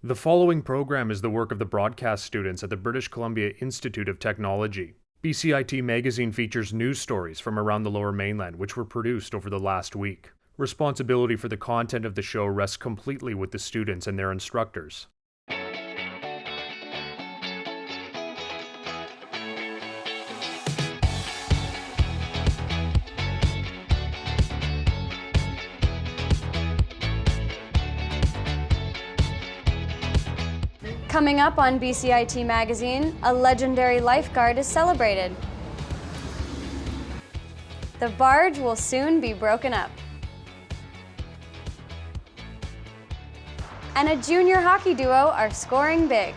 The following program is the work of the broadcast students at the British Columbia Institute of Technology. Bcit Magazine features news stories from around the Lower Mainland which were produced over the last week. Responsibility for the content of the show rests completely with the students and their instructors. Coming up on Bcit Magazine, a legendary lifeguard is celebrated. The barge will soon be broken up. And a junior hockey duo are scoring big.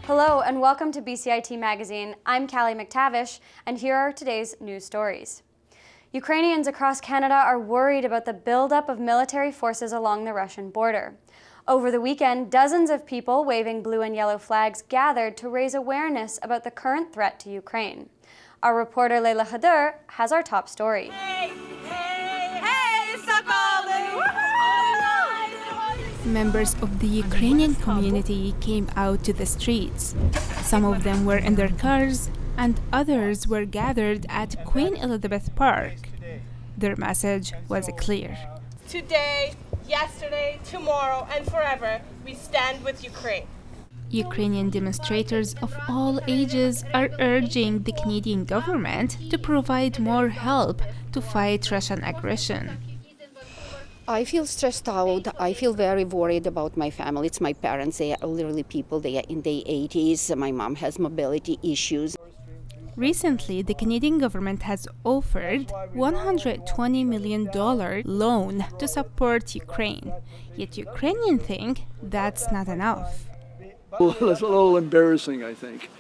Hello and welcome to Bcit Magazine. I'm Callie McTavish, and here are today's news stories. Ukrainians across Canada are worried about the buildup of military forces along the Russian border. Over the weekend, dozens of people waving blue and yellow flags gathered to raise awareness about the current threat to Ukraine. Our reporter Leila Khader has our top story. Members of the Ukrainian community came out to the streets. Some of them were in their cars, and others were gathered at Queen Elizabeth Park. Their message was clear. Today, yesterday, tomorrow, and forever, we stand with Ukraine. Ukrainian demonstrators of all ages are urging the Canadian government to provide more help to fight Russian aggression. I feel stressed out. I feel very worried about my family. It's my parents. They are elderly people. They are in their 80s. My mom has mobility issues. Recently, the Canadian government has offered $120 million loan to support Ukraine. Yet Ukrainians think that's not enough. Well, that's a little embarrassing, I think,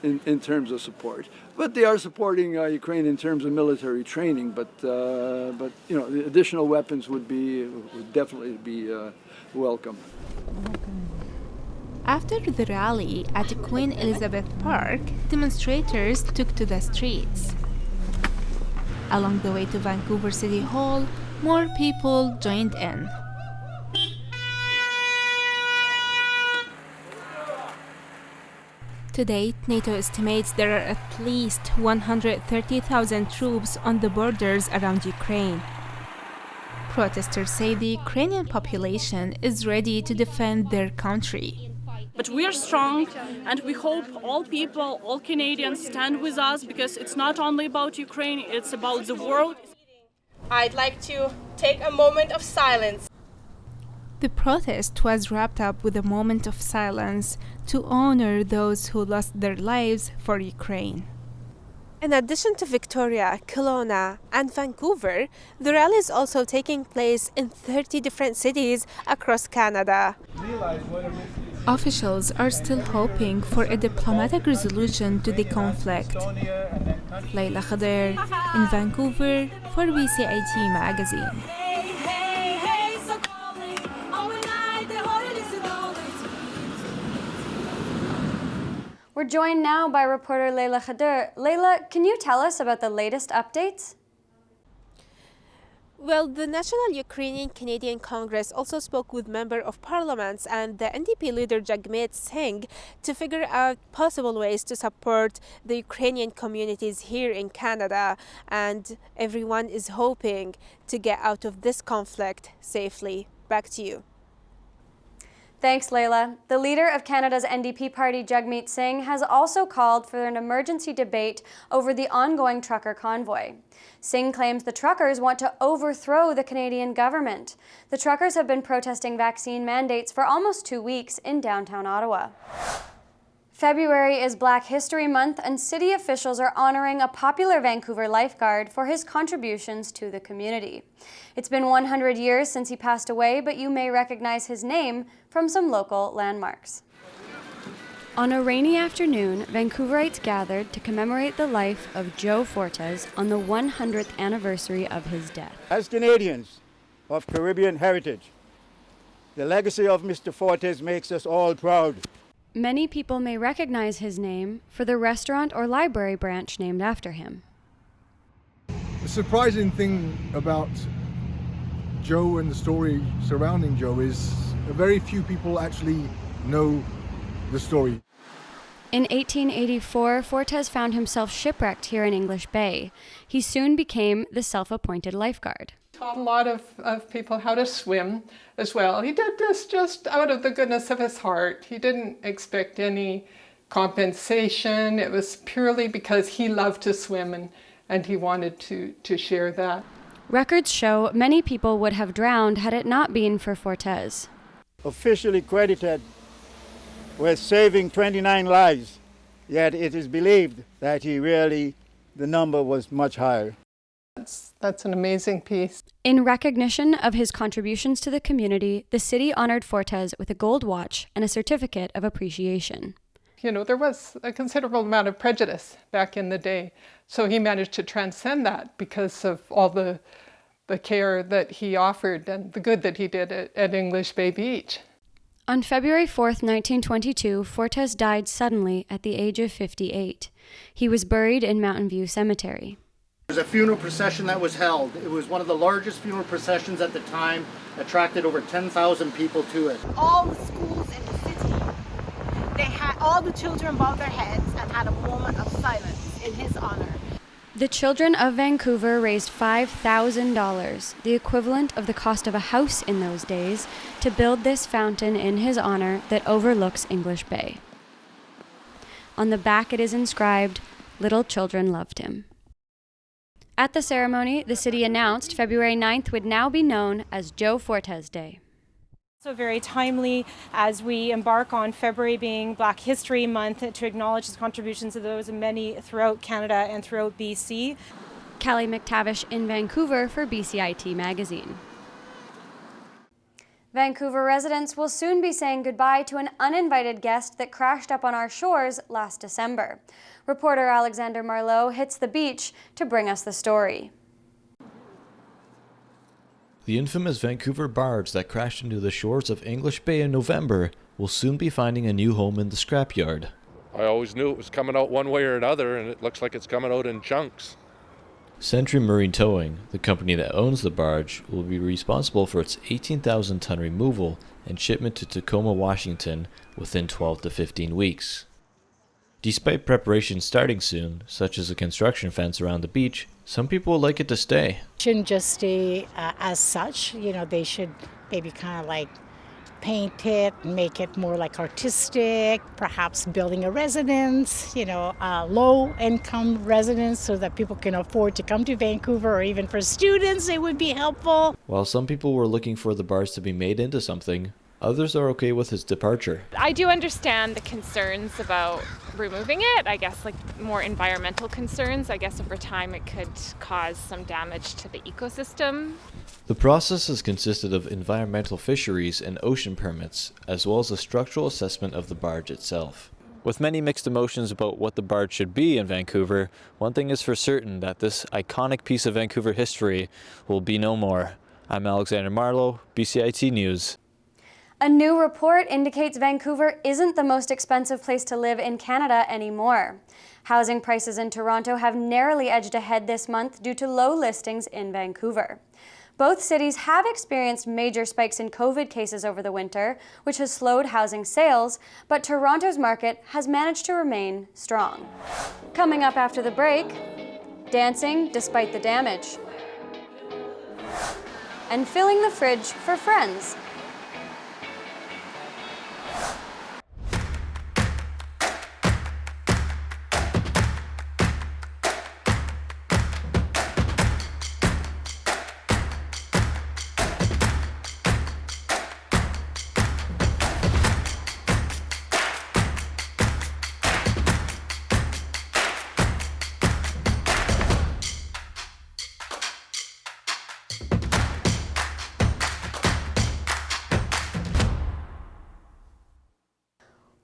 in terms of support. But they are supporting Ukraine in terms of military training. But you know, the additional weapons would definitely be welcome. After the rally at Queen Elizabeth Park, demonstrators took to the streets. Along the way to Vancouver City Hall, more people joined in. To date, NATO estimates there are at least 130,000 troops on the borders around Ukraine. Protesters say the Ukrainian population is ready to defend their country. But we are strong, and we hope all people, all Canadians stand with us, because it's not only about Ukraine, it's about the world. I'd like to take a moment of silence. The protest was wrapped up with a moment of silence to honor those who lost their lives for Ukraine. In addition to Victoria, Kelowna, and Vancouver, the rally is also taking place in 30 different cities across Canada. Officials are still hoping for a diplomatic resolution to the conflict. Leila Khader in Vancouver for Bcit Magazine. We're joined now by reporter Leila Khader. Leila, can you tell us about the latest updates? Well, the National Ukrainian Canadian Congress also spoke with Member of Parliaments and the NDP leader Jagmeet Singh to figure out possible ways to support the Ukrainian communities here in Canada, and everyone is hoping to get out of this conflict safely. Back to you. Thanks, Leila. The leader of Canada's NDP party, Jagmeet Singh, has also called for an emergency debate over the ongoing trucker convoy. Singh claims the truckers want to overthrow the Canadian government. The truckers have been protesting vaccine mandates for almost 2 weeks in downtown Ottawa. February is Black History Month, and city officials are honoring a popular Vancouver lifeguard for his contributions to the community. It's been 100 years since he passed away, but you may recognize his name from some local landmarks. On a rainy afternoon, Vancouverites gathered to commemorate the life of Joe Fortes on the 100th anniversary of his death. As Canadians of Caribbean heritage, the legacy of Mr. Fortes makes us all proud. Many people may recognize his name for the restaurant or library branch named after him. The surprising thing about Joe and the story surrounding Joe is very few people actually know the story. In 1884, Fortes found himself shipwrecked here in English Bay. He soon became the self-appointed lifeguard. Taught a lot of people how to swim as well. He did this just out of the goodness of his heart. He didn't expect any compensation. It was purely because he loved to swim and he wanted to share that. Records show many people would have drowned had it not been for Fortes. Officially credited with saving 29 lives, yet it is believed that the number was much higher. That's an amazing piece. In recognition of his contributions to the community, the city honored Fortes with a gold watch and a certificate of appreciation. You know, there was a considerable amount of prejudice back in the day, so he managed to transcend that because of all the care that he offered and the good that he did at English Bay Beach. On February 4th, 1922, Fortes died suddenly at the age of 58. He was buried in Mountain View Cemetery. There was a funeral procession that was held. It was one of the largest funeral processions at the time, attracted over 10,000 people to it. All the schools in the city, they had all the children bowed their heads and had a moment of silence in his honor. The children of Vancouver raised $5,000, the equivalent of the cost of a house in those days, to build this fountain in his honor that overlooks English Bay. On the back it is inscribed, "Little children loved him." At the ceremony, the city announced February 9th would now be known as Joe Fortes Day. So very timely as we embark on February being Black History Month to acknowledge his contributions of those many throughout Canada and throughout BC. Callie McTavish in Vancouver for Bcit Magazine. Vancouver residents will soon be saying goodbye to an uninvited guest that crashed up on our shores last December. Reporter Alexander Marleau hits the beach to bring us the story. The infamous Vancouver barge that crashed into the shores of English Bay in November will soon be finding a new home in the scrapyard. I always knew it was coming out one way or another, and it looks like it's coming out in chunks. Century Marine Towing, the company that owns the barge, will be responsible for its 18,000-ton removal and shipment to Tacoma, Washington within 12 to 15 weeks. Despite preparations starting soon, such as a construction fence around the beach, some people would like it to stay. Shouldn't just stay as such. You know, they should maybe kind of like paint it, make it more like artistic, perhaps building a residence, low-income residence so that people can afford to come to Vancouver, or even for students it would be helpful. While some people were looking for the barge to be made into something, others are okay with his departure. I do understand the concerns about removing it. I guess like more environmental concerns. I guess over time it could cause some damage to the ecosystem. The process has consisted of environmental fisheries and ocean permits, as well as a structural assessment of the barge itself. With many mixed emotions about what the barge should be in Vancouver, one thing is for certain, that this iconic piece of Vancouver history will be no more. I'm Alexander Marleau, Bcit News. A new report indicates Vancouver isn't the most expensive place to live in Canada anymore. Housing prices in Toronto have narrowly edged ahead this month due to low listings in Vancouver. Both cities have experienced major spikes in COVID cases over the winter, which has slowed housing sales, but Toronto's market has managed to remain strong. Coming up after the break, dancing despite the damage, and filling the fridge for friends.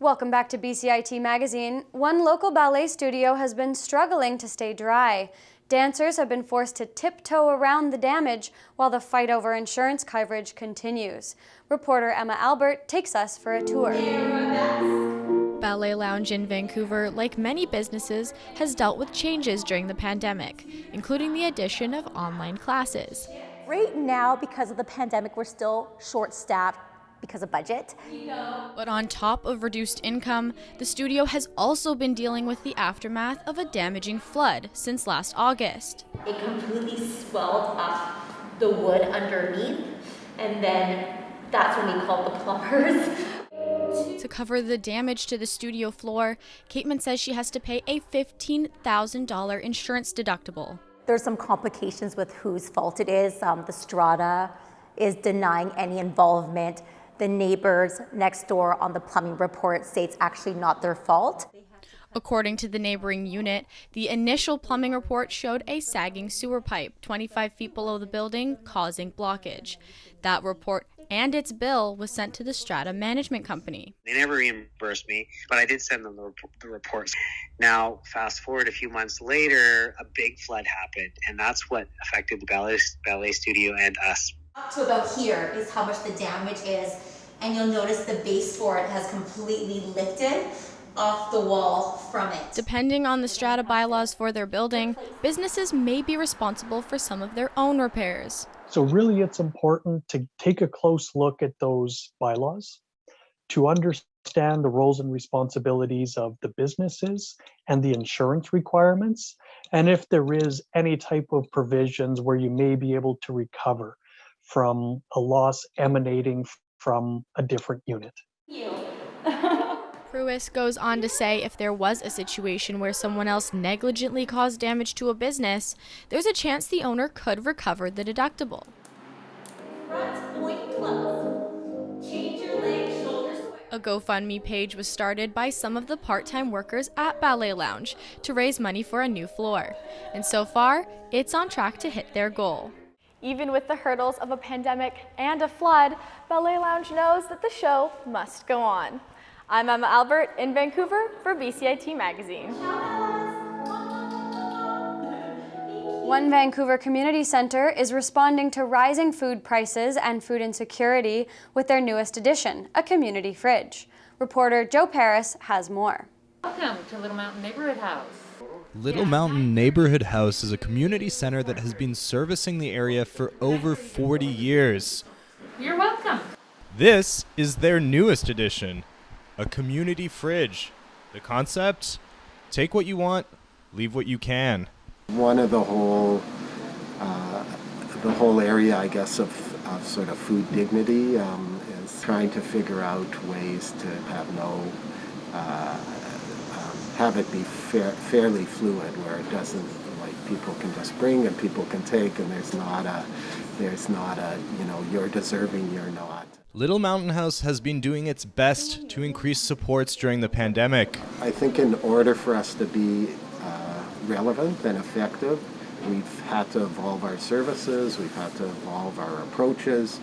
Welcome back to Bcit Magazine. One local ballet studio has been struggling to stay dry. Dancers have been forced to tiptoe around the damage while the fight over insurance coverage continues. Reporter Emma Albert takes us for a tour. Ballet Lounge in Vancouver, like many businesses, has dealt with changes during the pandemic, including the addition of online classes. Right now, because of the pandemic, we're still short-staffed because of budget. But on top of reduced income, the studio has also been dealing with the aftermath of a damaging flood since last August. It completely swelled up the wood underneath, and then that's when we called the plumbers. To cover the damage to the studio floor, Caitman says she has to pay a $15,000 insurance deductible. There's some complications with whose fault it is. The strata is denying any involvement. The neighbors next door on the plumbing report say it's actually not their fault. According to the neighboring unit, the initial plumbing report showed a sagging sewer pipe 25 feet below the building, causing blockage. That report and its bill was sent to the strata management company. They never reimbursed me, but I did send them the reports. Now, fast forward a few months later, a big flood happened, and that's what affected the ballet studio and us. Up to about here is how much the damage is, and you'll notice the base for it has completely lifted off the wall from it. Depending on the strata bylaws for their building, businesses may be responsible for some of their own repairs. So really it's important to take a close look at those bylaws, to understand the roles and responsibilities of the businesses and the insurance requirements, and if there is any type of provisions where you may be able to recover from a loss emanating from a different unit. Pruis goes on to say if there was a situation where someone else negligently caused damage to a business, there's a chance the owner could recover the deductible. A GoFundMe page was started by some of the part-time workers at Ballet Lounge to raise money for a new floor. And so far, it's on track to hit their goal. Even with the hurdles of a pandemic and a flood, Ballet Lounge knows that the show must go on. I'm Emma Albert in Vancouver for Bcit Magazine. One Vancouver Community Centre is responding to rising food prices and food insecurity with their newest addition, a community fridge. Reporter Joe Paris has more. Welcome to Little Mountain Neighborhood House. Little Mountain Neighborhood House is a community center that has been servicing the area for over 40 years. You're welcome. This is their newest addition, a community fridge. The concept? Take what you want, leave what you can. One of the whole area, I guess, of sort of food dignity is trying to figure out ways to have it be fairly fluid, where it doesn't, like, people can just bring and people can take, and there's not a you're deserving, you're not. Little Mountain House has been doing its best to increase supports during the pandemic. I think in order for us to be relevant and effective, we've had to evolve our services, we've had to evolve our approaches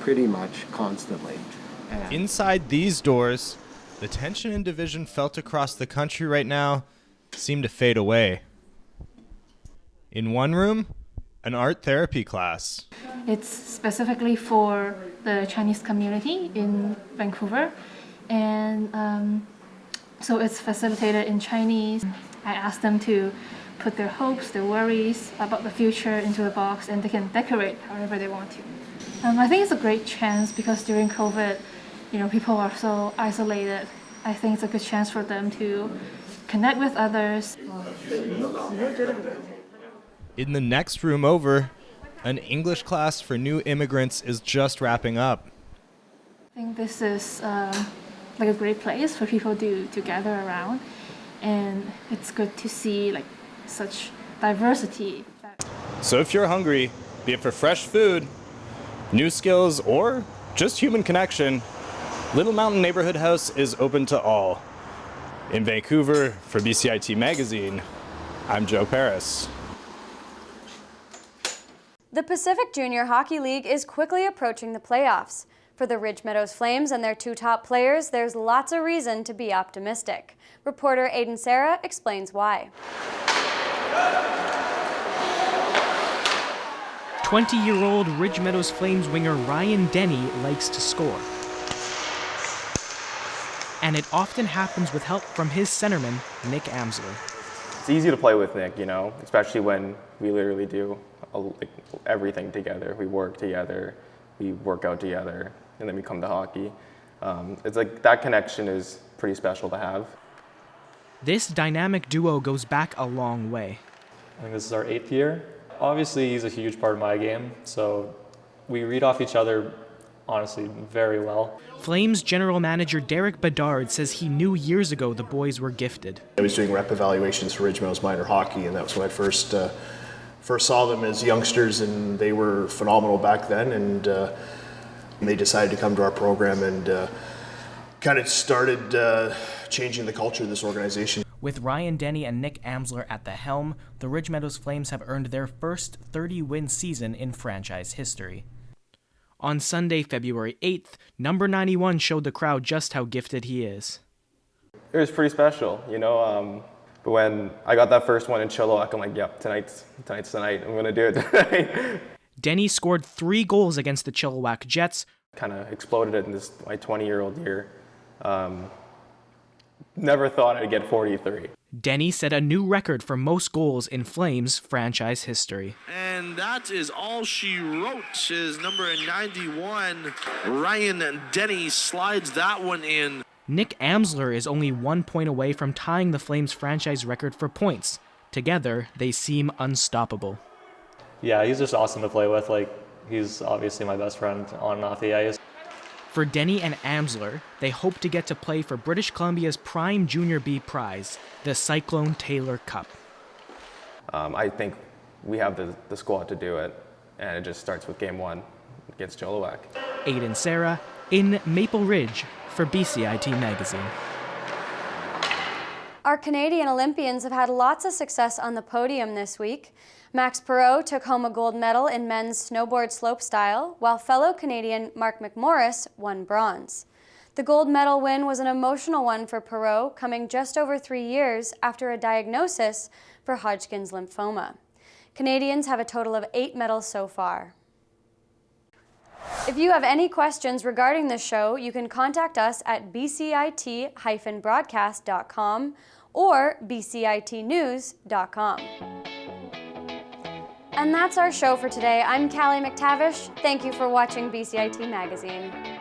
pretty much constantly. Inside these doors, the tension and division felt across the country right now seem to fade away. In one room, an art therapy class. It's specifically for the Chinese community in Vancouver, and so it's facilitated in Chinese. I asked them to put their hopes, their worries about the future into the box, and they can decorate however they want to. I think it's a great chance because during COVID, people are so isolated. I think it's a good chance for them to connect with others. In the next room over, an English class for new immigrants is just wrapping up. I think this is like a great place for people to gather around, and it's good to see like such diversity. So if you're hungry, be it for fresh food, new skills, or just human connection, Little Mountain Neighborhood House is open to all. In Vancouver, for Bcit Magazine, I'm Joe Paris. The Pacific Junior Hockey League is quickly approaching the playoffs. For the Ridge Meadows Flames and their two top players, there's lots of reason to be optimistic. Reporter Aiden Sarah explains why. 20-year-old Ridge Meadows Flames winger Ryan Denny likes to score. and it often happens with help from his centerman, Nick Amsler. It's easy to play with Nick, you know, especially when we literally do everything together. We work together, we work out together, and then we come to hockey. It's like that connection is pretty special to have. This dynamic duo goes back a long way. I think this is our 8th year. Obviously, he's a huge part of my game, so we read off each other, honestly, very well. Flames general manager Derek BEDARD says he knew years ago the boys were gifted. I was doing rep evaluations for Ridge Meadows minor hockey, and that was when I first saw them as youngsters, and they were phenomenal back then, and they decided to come to our program and kind of started changing the culture of this organization. With Ryan Denny and Nick Amsler at the helm, the Ridge Meadows Flames have earned their first 30-win season in franchise history. On Sunday, February 8th, number 91 showed the crowd just how gifted he is. It was pretty special, you know, but when I got that first one in Chilliwack, I'm like, yep, tonight's the night, I'm gonna do it tonight. Denny scored 3 goals against the Chilliwack Jets. Kind of exploded it in my 20-year-old year. Never thought I'd get 43. Denny set a new record for most goals in Flames franchise history. And that is all she wrote, is number 91. Ryan Denny slides that one in. Nick Amsler is only 1 point away from tying the Flames franchise record for points. Together, they seem unstoppable. Yeah, he's just awesome to play with. Like, he's obviously my best friend on and off the ice. For Denny and Amsler, they hope to get to play for British Columbia's prime Junior B prize, the Cyclone Taylor Cup. I think we have the squad to do it, and it just starts with game 1 against Chilliwack. Aiden Serra in Maple Ridge for Bcit Magazine. Our Canadian Olympians have had lots of success on the podium this week. Max Perreault took home a gold medal in men's snowboard slopestyle, while fellow Canadian Mark McMorris won bronze. The gold medal win was an emotional one for Perreault, coming just over 3 years after a diagnosis for Hodgkin's lymphoma. Canadians have a total of 8 medals so far. If you have any questions regarding this show, you can contact us at bcit-broadcast.com or bcitnews.com. And that's our show for today. I'm Callie McTavish. Thank you for watching Bcit Magazine.